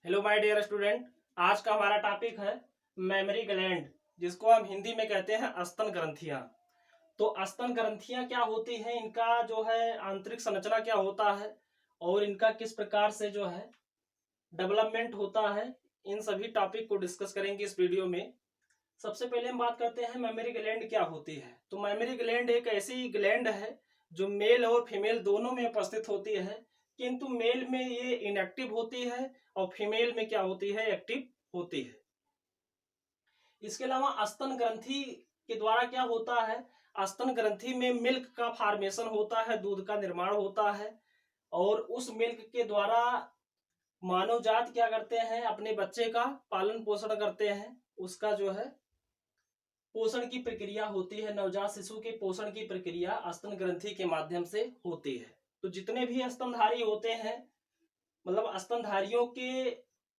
Hello my dear student. आज का हमारा टॉपिक है मेमोरी ग्लैंड, जिसको हम हिंदी में कहते हैं स्तन ग्रंथियां। तो स्तन ग्रंथियां क्या होती हैं, इनका जो है आंतरिक संरचना क्या होता है और इनका किस प्रकार से जो है डेवलपमेंट होता है, इन सभी टॉपिक को डिस्कस करेंगे इस वीडियो में। सबसे पहले हम बात करते हैं मेमोरी ग्लैंड क्या होती है। तो मेमोरी ग्लैंड एक ऐसी ग्लैंड है जो मेल और फीमेल दोनों में उपस्थित होती है, किंतु मेल में ये इनएक्टिव होती है और फीमेल में क्या होती है, एक्टिव होती है। इसके अलावा स्तन ग्रंथि के द्वारा क्या होता है, स्तन ग्रंथि में मिल्क का फॉर्मेशन होता है, दूध का निर्माण होता है और उस मिल्क के द्वारा मानव जात क्या करते हैं, अपने बच्चे का पालन पोषण करते हैं। उसका जो है पोषण की प्रक्रिया होती है, नवजात शिशु के पोषण की प्रक्रिया स्तन ग्रंथि के माध्यम से होती है। तो जितने भी स्तनधारी होते हैं, मतलब स्तनधारियों के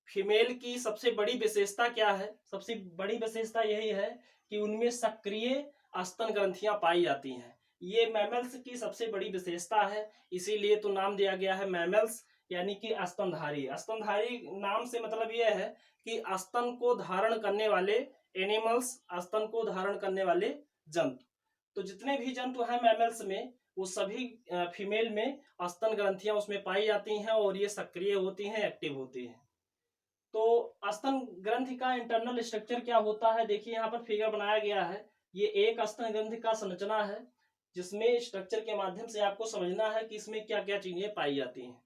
फीमेल की सबसे बड़ी विशेषता क्या है, सबसे बड़ी विशेषता यही है कि उनमें सक्रिय स्तन ग्रंथियां पाई जाती हैं। ये मैमल्स की सबसे बड़ी विशेषता है, इसीलिए तो नाम दिया गया है मैमल्स, यानी कि स्तनधारी। स्तनधारी नाम से मतलब यह है कि स्तन को धारण करने वाले एनिमल्स, स्तन को धारण करने वाले जंतु। तो जितने भी जंतु हैं मैमल्स में, वो सभी फीमेल में स्तन ग्रंथियां उसमें पाई जाती हैं और ये सक्रिय होती हैं, एक्टिव होती हैं। तो स्तन ग्रंथि का इंटरनल स्ट्रक्चर क्या होता है, देखिए यहाँ पर फिगर बनाया गया है। ये एक स्तन ग्रंथि का संरचना है, जिसमें स्ट्रक्चर के माध्यम से आपको समझना है कि इसमें क्या क्या चीजें पाई जाती हैं।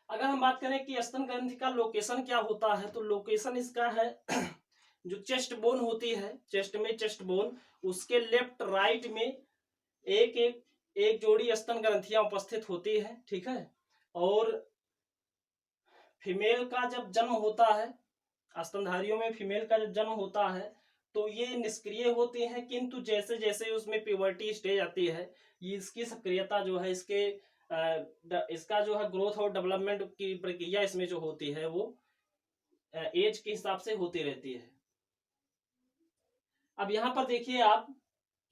अगर हम बात करें कि स्तन ग्रंथि का लोकेशन क्या होता है, तो लोकेशन इसका है जो चेस्ट बोन होती है, चेस्ट में चेस्ट बोन, उसके लेफ्ट राइट में एक एक एक जोड़ी स्तन ग्रंथियां उपस्थित होती है, ठीक है। और फीमेल का जब जन्म होता है, स्तनधारियों में फीमेल का जब जन्म होता है तो ये निष्क्रिय होती हैं, किंतु जैसे जैसे उसमें प्यूबर्टी स्टेज आती है, ये इसकी सक्रियता जो है, इसका जो है ग्रोथ और डेवलपमेंट की प्रक्रिया इसमें जो होती है वो एज के हिसाब से होती रहती है। अब यहाँ पर देखिए आप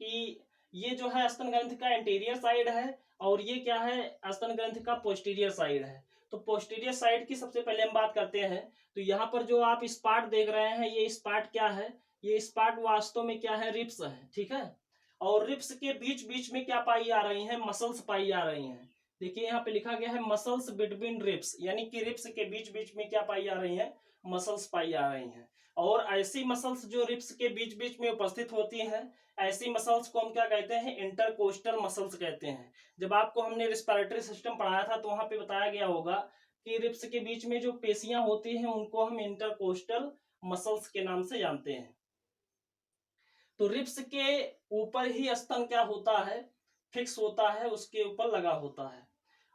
कि ये जो है स्तन ग्रंथि का एंटीरियर साइड है और ये क्या है, स्तन ग्रंथि का पोस्टीरियर साइड है। तो पोस्टीरियर साइड की सबसे पहले हम बात करते हैं। तो यहाँ पर जो आप स्पॉट देख रहे हैं, ये स्पॉट क्या है, ये स्पॉट वास्तव में क्या है, रिब्स है, ठीक है। और रिब्स के बीच बीच में क्या पाई जा रही है, मसल्स पाई जा रही हैं। देखिए यहाँ पे लिखा गया है मसल्स बिटवीन रिब्स, यानी कि रिब्स के बीच बीच में क्या पाई जा रही है, मसल्स पाई जा रही हैं। और ऐसी मसल्स जो रिब्स के बीच बीच में उपस्थित होती हैं, ऐसी मसल्स को हम क्या कहते हैं, इंटरकोस्टल मसल्स कहते हैं। जब आपको हमने रिस्पिरेटरी सिस्टम पढ़ाया था तो वहां पे बताया गया होगा कि रिब्स के बीच में जो पेशियां होती हैं उनको हम इंटरकोस्टल मसल्स के नाम से जानते हैं। तो रिब्स के ऊपर ही स्तन क्या होता है, फिक्स होता है, उसके ऊपर लगा होता है।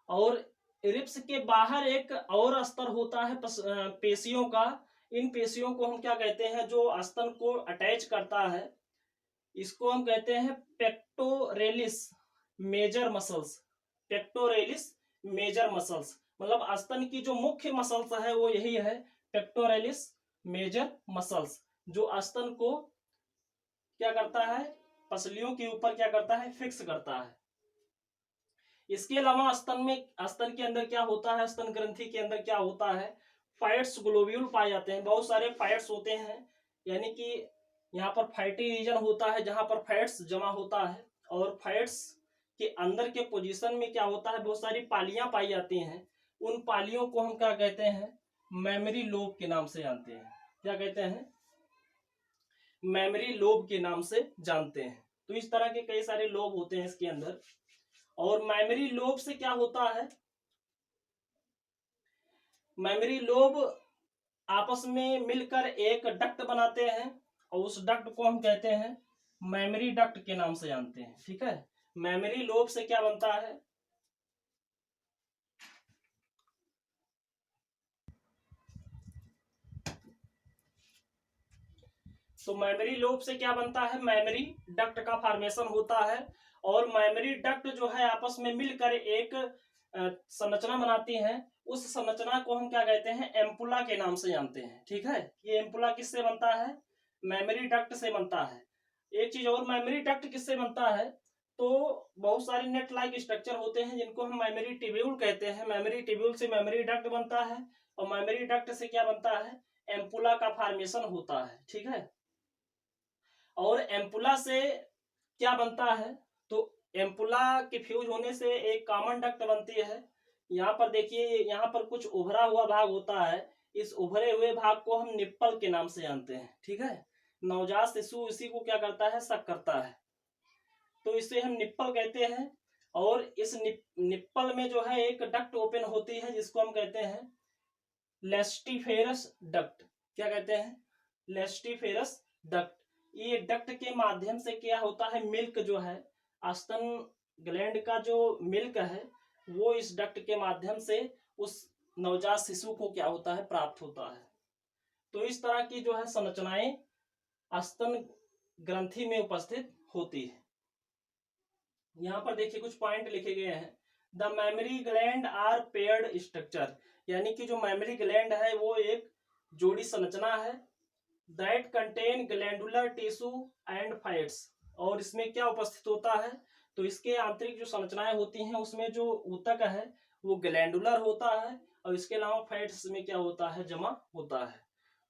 और रिब्स के बाहर एक और स्तर होता है पेशियों का। इन पेशियों को हम क्या कहते हैं, जो स्तन को अटैच करता है, इसको हम कहते हैं pectoralis major muscles. Pectoralis major muscles, मतलब स्तन की जो मुख्य मसल्स है वो यही है, पेक्टोरेलिस मेजर मसल्स, जो स्तन को क्या करता है, पसलियों के ऊपर क्या करता है, फिक्स करता है। इसके अलावा स्तन के अंदर क्या होता है, स्तन ग्रंथि के अंदर क्या होता है, फैट्स ग्लोब्यूल पाए जाते हैं, बहुत सारे फैट्स होते हैं। यानी कि यहाँ पर फैटी रीजन होता है जहां पर फैट्स जमा होता है, और फैट्स के अंदर के पोजीशन में क्या होता है, बहुत सारी पालियां पाई जाती हैं। उन पालियों को हम क्या कहते हैं, मेमोरी लोब के नाम से जानते हैं। क्या कहते हैं, मेमोरी लोब के नाम से जानते हैं। तो इस तरह के कई सारे लोब होते हैं इसके अंदर। और मेमोरी लोब से क्या होता है, मेमोरी लोब आपस में मिलकर एक डक्ट बनाते हैं और उस डक्ट को हम कहते हैं मेमोरी डक्ट के नाम से जानते हैं, ठीक है। मेमोरी लोब से क्या बनता है, तो मेमोरी लोब से क्या बनता है, मेमोरी डक्ट का फॉर्मेशन होता है। और मेमोरी डक्ट जो है आपस में मिलकर एक संरचना बनाती हैं। उस संरचना को हम क्या कहते हैं, एम्पुला के नाम से जानते हैं, ठीक है। ये एम्पुला किससे बनता है, मेमोरी डक्ट से बनता है। एक चीज और, मेमोरी डक्ट किससे बनता है, तो बहुत सारे नेट लाइक स्ट्रक्चर होते हैं जिनको हम मेमोरी ट्यूब्यूल कहते हैं। मेमोरी ट्यूब्यूल से मेमोरी डक्ट बनता है। और मेमोरी डक्ट से क्या बनता है, एम्पुला का फॉर्मेशन होता है, ठीक है। और एम्पुला से क्या बनता है, तो एम्पुला के फ्यूज होने से एक कॉमन डक्ट बनती है। यहाँ पर देखिए, यहाँ पर कुछ उभरा हुआ भाग होता है, इस उभरे हुए भाग को हम निप्पल के नाम से जानते हैं, ठीक है। नवजात शिशु इसी को क्या करता है, सक करता है, तो इसे हम निप्पल कहते हैं। और इस निप्पल में जो है एक डक्ट ओपन होती है जिसको हम कहते हैं लेस्टिफेरस डक्ट। क्या कहते हैं, लेस्टिफेरस डक्ट। ये डक्ट के माध्यम से क्या होता है, मिल्क जो है, स्तन ग्लैंड का जो मिल्क है वो इस डक्ट के माध्यम से उस नवजात शिशु को क्या होता है, प्राप्त होता है। तो इस तरह की जो है संरचनाएं स्तन ग्रंथि में उपस्थित होती है। यहाँ पर देखिए कुछ पॉइंट लिखे गए हैं। The mammary gland are paired structure, यानी कि जो मेमोरी ग्लैंड है वो एक जोड़ी संरचना है। That contain glandular tissue and fats, और इसमें क्या उपस्थित होता है, तो इसके आंतरिक जो संरचनाएं होती हैं उसमें जो ऊतक है वो ग्लैंडुलर होता है, और इसके अलावा फैट्स में क्या होता है, जमा होता है।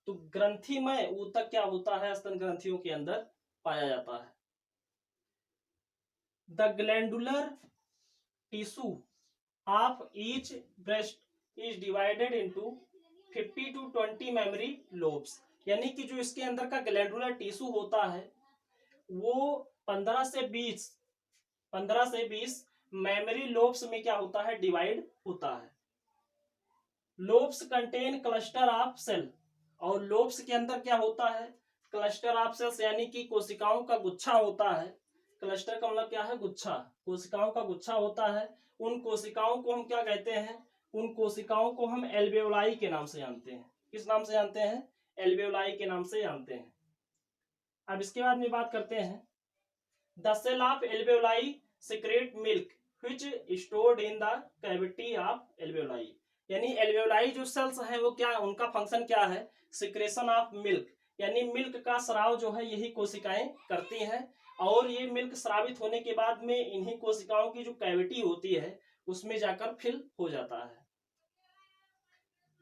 तो ग्रंथि में ऊतक क्या होता है, स्तन ग्रंथियों के अंदर पाया जाता है। The glandular tissue of each breast is divided into 50 to 20 memory lobes, यानी कि जो इसके अंदर का ग्लैंडुलर टिश्यू होता है वो 15 से 20 मेमोरी लोब्स में क्या होता है, डिवाइड होता है। Lobes contain cluster of cell, और लोब्स के अंदर क्या होता है, क्लस्टर ऑफ सेल्स, यानी कि कोशिकाओं का गुच्छा होता है। क्लस्टर का मतलब क्या है, गुच्छा, कोशिकाओं का गुच्छा होता है। उन कोशिकाओं को हम क्या कहते हैं, उन कोशिकाओं को हम एल्वेओलाई के नाम से जानते हैं। किस नाम से जानते हैं, एल्वेओलाई के नाम से जानते हैं। अब इसके बाद में बात करते हैं, the cell of alveoli secrete milk which stored in the cavity of alveoli, यानी एल्वेओलाई जो सेल्स हैं वो क्या, उनका फंक्शन क्या है, सिक्रेशन ऑफ मिल्क, यानी मिल्क का स्राव जो है यही कोशिकाएं करती हैं। और ये मिल्क स्रावित होने के बाद में इन्हीं कोशिकाओं की जो कैविटी होती है उसमें जाकर फिल हो जाता है,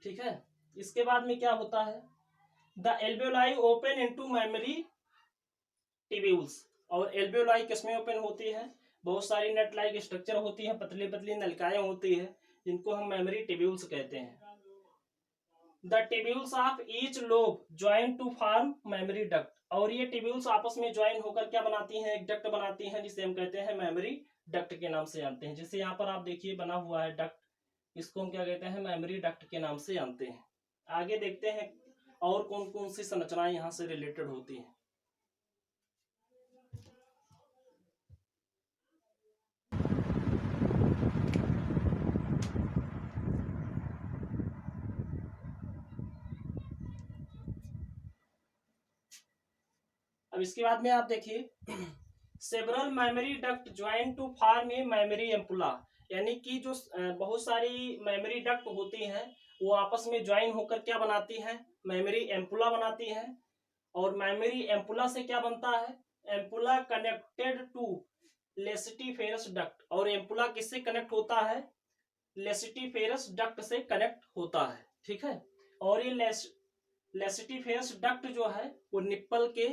ठीक है। इसके बाद में क्या होता है, the alveoli open into memory tubules, और एल्वेओलाई किसमें ओपन होती है, बहुत सारी नट लाइक स्ट्रक्चर होती है, पतली पतली नलिकाएं होती है जिनको हम मेमोरी टिब्यूल्स कहते हैं। The tubules of each lobe join to form mammary duct, और ये टिब्यूल्स आपस में ज्वाइन होकर क्या बनाती हैं, एक डक्ट बनाती हैं जिसे हम कहते हैं मेमोरी डक्ट के नाम से जानते हैं। जैसे यहाँ पर आप देखिए बना हुआ है डक्ट, इसको हम क्या कहते हैं, मेमोरी डक्ट के नाम से जानते हैं। आगे देखते हैं और कौन कौन सी संरचनाएं यहाँ से रिलेटेड होती हैं। अब इसके बाद में आप देखिए, several mammary duct join to form a mammary ampulla, यानी कि जो बहुत सारी मेमोरी डक्ट होती हैं वो आपस में ज्वाइन होकर क्या बनाती हैं, मेमोरी एम्पुला बनाती हैं। और मेमोरी एम्पुला से क्या बनता है, एम्पुला कनेक्टेड टू लेसिटिफेरस डक्ट, और एम्पुला किससे कनेक्ट होता है, लेसिटिफेरस डक्ट से कनेक्ट होता है, ठीक है। और ये लेसिटिफेरस डक्ट जो है वो निप्पल के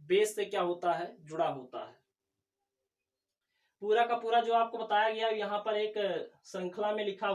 बेस से क्या होता है, जुड़ा होता है। पूरा का पूरा जो आपको बताया गया यहाँ पर एक श्रृंखला में लिखा